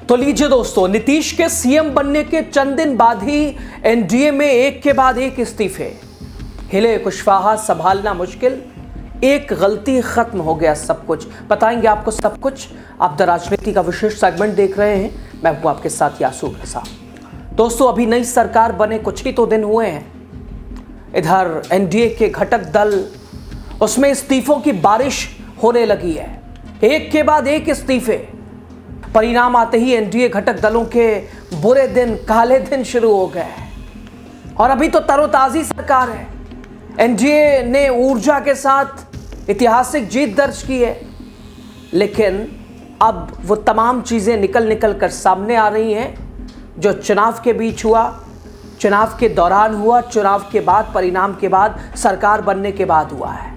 तो लीजिए दोस्तों, नीतीश के सीएम बनने के चंद दिन बाद ही एनडीए में एक के बाद एक इस्तीफे। हिले कुशवाहा, संभालना मुश्किल, एक गलती, खत्म हो गया सब कुछ। बताएंगे आपको सब कुछ। आप द राजनीति का विशेष सेगमेंट देख रहे हैं, मैं हूं आपके साथ यासूर रजा। दोस्तों, अभी नई सरकार बने कुछ ही तो दिन हुए हैं। इधर एनडीए के घटक दल, उसमें इस्तीफों की बारिश होने लगी है, एक के बाद एक इस्तीफे। परिणाम आते ही एनडीए घटक दलों के बुरे दिन, काले दिन शुरू हो गए और अभी तो तरोताजी सरकार है। एनडीए ने ऊर्जा के साथ ऐतिहासिक जीत दर्ज की है, लेकिन अब वो तमाम चीज़ें निकल कर सामने आ रही हैं जो चुनाव के बीच हुआ, चुनाव के दौरान हुआ, चुनाव के बाद, परिणाम के बाद, सरकार बनने के बाद हुआ है।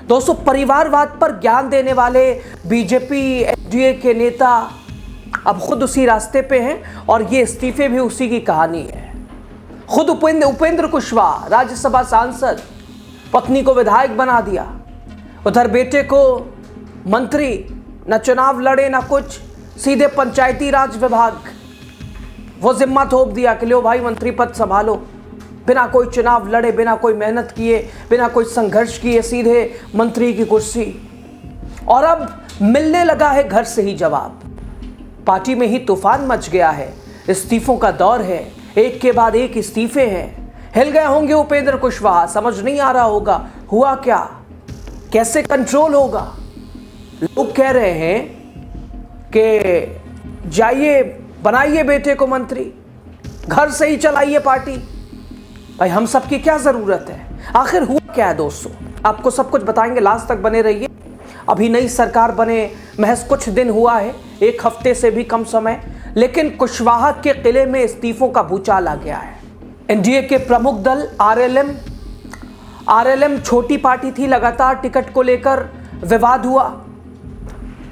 दोस्तों, परिवारवाद पर ज्ञान देने वाले बीजेपी एनडीए के नेता अब खुद उसी रास्ते पे हैं और ये इस्तीफे भी उसी की कहानी है। खुद उपेंद्र कुशवाहा, राज्यसभा सांसद, पत्नी को विधायक बना दिया, उधर बेटे को मंत्री, न चुनाव लड़े न कुछ, सीधे पंचायती राज विभाग वो जिम्मा थोप दिया कि लो भाई मंत्री पद संभालो। बिना कोई चुनाव लड़े, बिना कोई मेहनत किए, बिना कोई संघर्ष किए, सीधे मंत्री की कुर्सी। और अब मिलने लगा है घर से ही जवाब। पार्टी में ही तूफान मच गया है, इस्तीफों का दौर है, एक के बाद एक इस्तीफे हैं। हिल गए होंगे उपेंद्र कुशवाहा, समझ नहीं आ रहा होगा हुआ क्या, कैसे कंट्रोल होगा। लोग कह रहे हैं कि जाइए बनाइए बेटे को मंत्री, घर से ही चलाइए पार्टी। भाई हम सबकी क्या जरूरत है, आखिर हुआ क्या है दोस्तों, आपको सब कुछ बताएंगे, लास्ट तक बने रहिए। अभी नई सरकार बने महज कुछ दिन हुआ है, एक हफ्ते से भी कम समय, लेकिन कुशवाहा के किले में इस्तीफों का भूचाल आ गया है। एनडीए के प्रमुख दल आरएलएम छोटी पार्टी थी, लगातार टिकट को लेकर विवाद हुआ।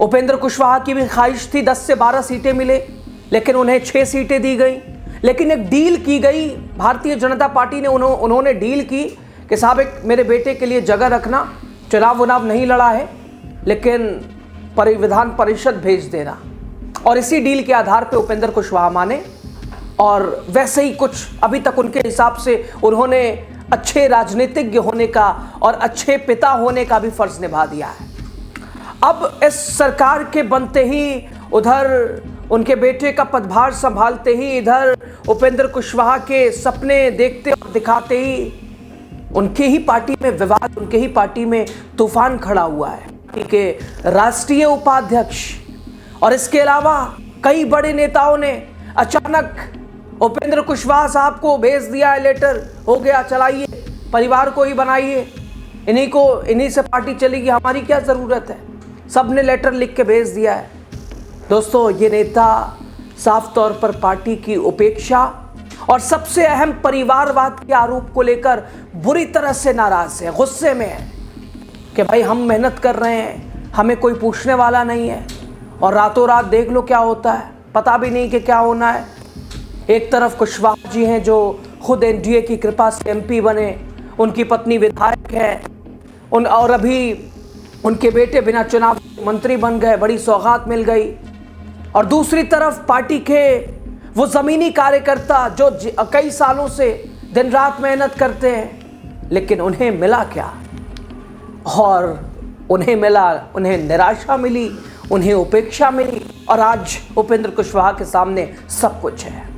उपेंद्र कुशवाहा की भी ख्वाहिश थी 10 से 12 सीटें मिले, लेकिन उन्हें 6 सीटें दी गई। लेकिन एक डील की गई, भारतीय जनता पार्टी ने उन्होंने डील की कि साहब एक मेरे बेटे के लिए जगह रखना, चुनाव नहीं लड़ा है लेकिन विधान परिषद भेज देना। और इसी डील के आधार पे उपेंद्र कुशवाहा माने और वैसे ही कुछ अभी तक उनके हिसाब से उन्होंने अच्छे राजनीतिज्ञ होने का और अच्छे पिता होने का भी फर्ज निभा दिया है। अब इस सरकार के बनते ही, उधर उनके बेटे का पदभार संभालते ही, इधर उपेंद्र कुशवाहा के सपने देखते और दिखाते ही उनके ही पार्टी में विवाद, उनके ही पार्टी में तूफान खड़ा हुआ है। के राष्ट्रीय उपाध्यक्ष और इसके अलावा कई बड़े नेताओं ने अचानक उपेंद्र कुशवाहा साहब को भेज दिया है लेटर, हो गया चलाइए, परिवार को ही बनाइए, इन्हीं से पार्टी चलेगी, हमारी क्या ज़रूरत है। सब ने लेटर लिख के भेज दिया है। दोस्तों, ये नेता साफ तौर पर पार्टी की उपेक्षा और सबसे अहम परिवारवाद के आरोप को लेकर बुरी तरह से नाराज है, गुस्से में है कि भाई हम मेहनत कर रहे हैं, हमें कोई पूछने वाला नहीं है और रातों रात देख लो क्या होता है, पता भी नहीं कि क्या होना है। एक तरफ कुशवाहा जी हैं जो खुद एनडीए की कृपा से एमपी बने, उनकी पत्नी विधायक है, और अभी उनके बेटे बिना चुनाव मंत्री बन गए, बड़ी सौगात मिल गई। और दूसरी तरफ पार्टी के वो ज़मीनी कार्यकर्ता जो कई सालों से दिन रात मेहनत करते हैं, लेकिन उन्हें मिला क्या, और उन्हें मिला, उन्हें निराशा मिली, उन्हें उपेक्षा मिली और आज उपेंद्र कुशवाहा के सामने सब कुछ है।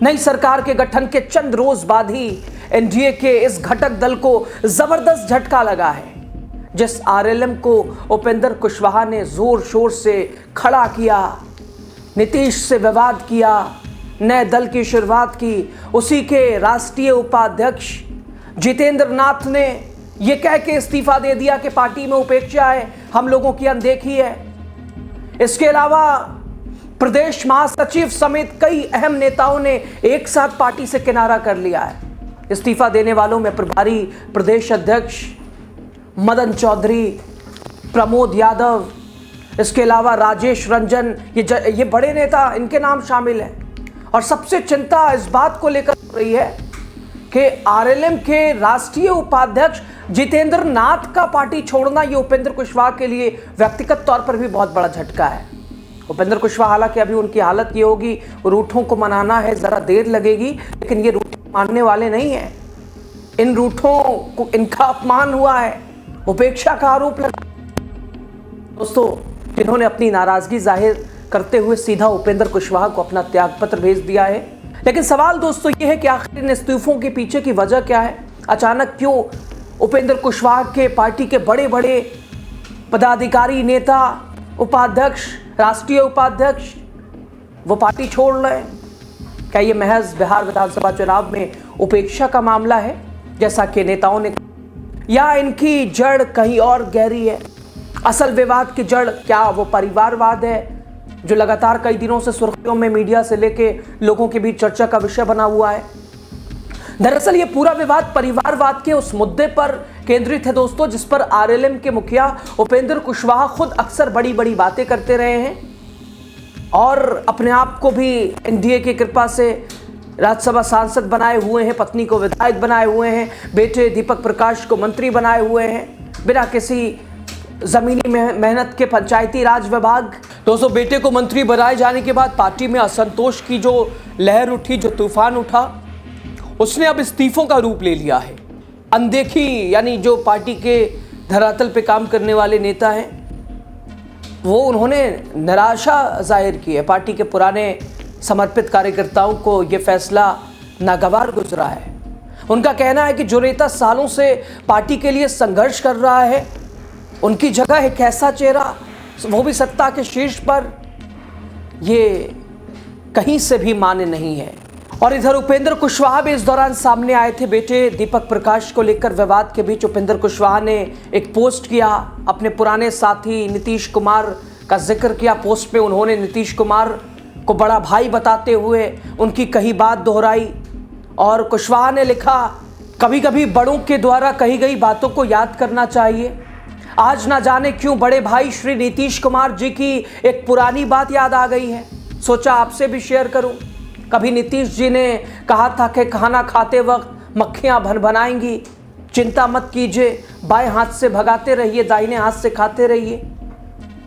नई सरकार के गठन के चंद रोज बाद ही एनडीए के इस घटक दल को जबरदस्त झटका लगा है। जिस आरएलएम को उपेंद्र कुशवाहा ने जोर शोर से खड़ा किया, नीतीश से विवाद किया, नए दल की शुरुआत की, उसी के राष्ट्रीय उपाध्यक्ष जितेंद्र नाथ ने ये कह के इस्तीफा दे दिया कि पार्टी में उपेक्षा है, हम लोगों की अनदेखी है। इसके अलावा प्रदेश महासचिव समेत कई अहम नेताओं ने एक साथ पार्टी से किनारा कर लिया है। इस्तीफा देने वालों में प्रभारी प्रदेश अध्यक्ष मदन चौधरी, प्रमोद यादव, इसके अलावा राजेश रंजन, ये बड़े नेता, इनके नाम शामिल हैं। और सबसे चिंता इस बात को लेकर हो रही है कि आरएलएम के राष्ट्रीय उपाध्यक्ष जितेंद्र नाथ का पार्टी छोड़ना ये उपेंद्र कुशवाहा के लिए व्यक्तिगत तौर पर भी बहुत बड़ा झटका है। उपेंद्र कुशवाहा, हालांकि अभी उनकी हालत ये होगी, रूठों को मनाना है, ज़रा देर लगेगी, लेकिन ये रूठ मानने वाले नहीं हैं। इन रूठों को इनका अपमान हुआ है, उपेक्षा का आरोप लगा। दोस्तों, जिन्होंने अपनी नाराज़गी जाहिर करते हुए सीधा उपेंद्र कुशवाहा को अपना त्यागपत्र भेज दिया है। लेकिन सवाल दोस्तों ये है कि आखिर इन इस्तीफों के पीछे की वजह क्या है? अचानक क्यों उपेंद्र कुशवाहा के पार्टी के बड़े बड़े पदाधिकारी, नेता, उपाध्यक्ष, राष्ट्रीय उपाध्यक्ष वो पार्टी छोड़ रहे हैं? क्या ये महज बिहार विधानसभा चुनाव में उपेक्षा का मामला है जैसा कि नेताओं ने, या इनकी जड़ कहीं और गहरी है? असल विवाद की जड़ क्या वो परिवारवाद है जो लगातार कई दिनों से सुर्खियों में मीडिया से लेके लोगों के बीच चर्चा का विषय बना हुआ है? दरअसल ये पूरा विवाद परिवारवाद के उस मुद्दे पर केंद्रित है दोस्तों, जिस पर आरएलएम के मुखिया उपेंद्र कुशवाहा खुद अक्सर बड़ी बड़ी बातें करते रहे हैं और अपने आप को भी एनडीए की कृपा से राज्यसभा सांसद बनाए हुए हैं, पत्नी को विधायक बनाए हुए हैं, बेटे दीपक प्रकाश को मंत्री बनाए हुए हैं, बिना किसी जमीनी मेहनत के पंचायती राज विभाग। दोस्तों, बेटे को मंत्री बनाए जाने के बाद पार्टी में असंतोष की जो लहर उठी, जो तूफान उठा, उसने अब इस्तीफों का रूप ले लिया है। अनदेखी, यानी जो पार्टी के धरातल पे काम करने वाले नेता हैं वो उन्होंने निराशा जाहिर की है। पार्टी के पुराने समर्पित कार्यकर्ताओं को ये फैसला नागवार गुजरा है। उनका कहना है कि जो नेता सालों से पार्टी के लिए संघर्ष कर रहा है, उनकी जगह एक ऐसा चेहरा, वो भी सत्ता के शीर्ष पर, ये कहीं से भी मान्य नहीं है। और इधर उपेंद्र कुशवाहा भी इस दौरान सामने आए थे। बेटे दीपक प्रकाश को लेकर विवाद के बीच उपेंद्र कुशवाहा ने एक पोस्ट किया, अपने पुराने साथी नीतीश कुमार का जिक्र किया। पोस्ट में उन्होंने नीतीश कुमार को बड़ा भाई बताते हुए उनकी कही बात दोहराई और कुशवाहा ने लिखा, कभी कभी बड़ों के द्वारा कही गई बातों को याद करना चाहिए। आज ना जाने क्यों बड़े भाई श्री नीतीश कुमार जी की एक पुरानी बात याद आ गई है, सोचा आपसे भी शेयर करूं। कभी नीतीश जी ने कहा था कि खाना खाते वक्त मक्खियां भनभनाएंगी, चिंता मत कीजिए, बाएं हाथ से भगाते रहिए, दाहिने हाथ से खाते रहिए।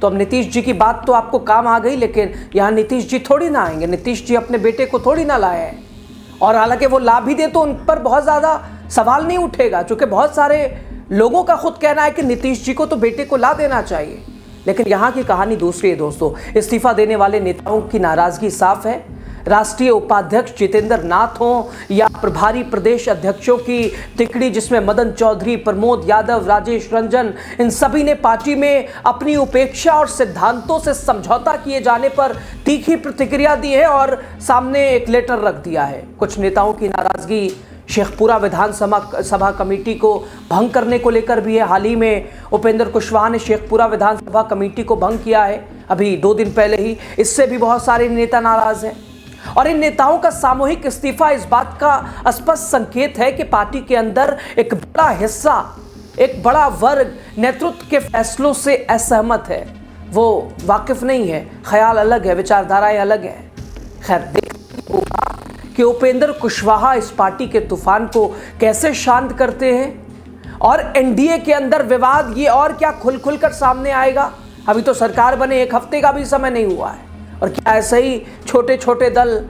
तो अब नीतीश जी की बात तो आपको काम आ गई, लेकिन यहाँ नीतीश जी थोड़ी ना आएंगे, नीतीश जी अपने बेटे को थोड़ी ना लाए हैं। और हालांकि वो ला भी दे तो उन पर बहुत ज़्यादा सवाल नहीं उठेगा, क्योंकि बहुत सारे लोगों का खुद कहना है कि नीतीश जी को तो बेटे को ला देना चाहिए। लेकिन यहाँ की कहानी दूसरी है दोस्तों। इस्तीफा देने वाले नेताओं की नाराजगी साफ है। राष्ट्रीय उपाध्यक्ष जितेंद्र नाथ हों या प्रभारी प्रदेश अध्यक्षों की तिकड़ी, जिसमें मदन चौधरी, प्रमोद यादव, राजेश रंजन, इन सभी ने पार्टी में अपनी उपेक्षा और सिद्धांतों से समझौता किए जाने पर तीखी प्रतिक्रिया दी है और सामने एक लेटर रख दिया है। कुछ नेताओं की नाराजगी शेखपुरा विधानसभा कमेटी को भंग करने को लेकर भी है। हाल ही में उपेंद्र कुशवाहा ने शेखपुरा विधानसभा कमेटी को भंग किया है, अभी 2 दिन पहले ही। इससे भी बहुत सारे नेता नाराज हैं और इन नेताओं का सामूहिक इस्तीफा इस बात का स्पष्ट संकेत है कि पार्टी के अंदर एक बड़ा हिस्सा, एक बड़ा वर्ग नेतृत्व के फैसलों से असहमत है। वो वाकिफ नहीं है, ख्याल अलग है, विचारधाराएं अलग है। खैर, देखना होगा कि उपेंद्र कुशवाहा इस पार्टी के तूफान को कैसे शांत करते हैं और एनडीए के अंदर विवाद ये और क्या खुल कर सामने आएगा। अभी तो सरकार बने 1 हफ्ते का भी समय नहीं हुआ है और क्या ऐसे ही छोटे छोटे दल,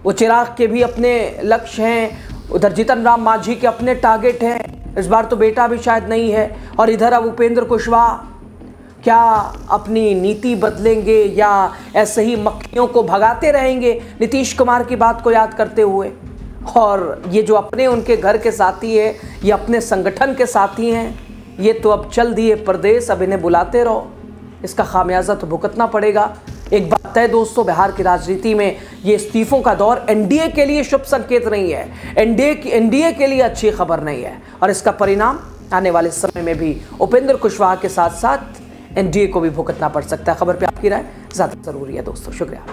वो चिराग के भी अपने लक्ष्य हैं, उधर जीतन राम मांझी के अपने टारगेट हैं, इस बार तो बेटा भी शायद नहीं है, और इधर अब उपेंद्र कुशवाहा क्या अपनी नीति बदलेंगे या ऐसे ही मक्खियों को भगाते रहेंगे नीतीश कुमार की बात को याद करते हुए। और ये जो अपने उनके घर के साथी है, ये अपने संगठन के साथी हैं, ये तो अब चल दिए परदेश, अब इन्हें बुलाते रहो। इसका खामियाजा तो भुगतना पड़ेगा। एक बात है दोस्तों, बिहार की राजनीति में ये इस्तीफों का दौर एनडीए के लिए शुभ संकेत नहीं है, एनडीए के लिए अच्छी खबर नहीं है और इसका परिणाम आने वाले समय में भी उपेंद्र कुशवाहा के साथ साथ एनडीए को भी भुगतना पड़ सकता है। खबर पे आपकी राय ज़्यादा ज़रूरी है दोस्तों। शुक्रिया।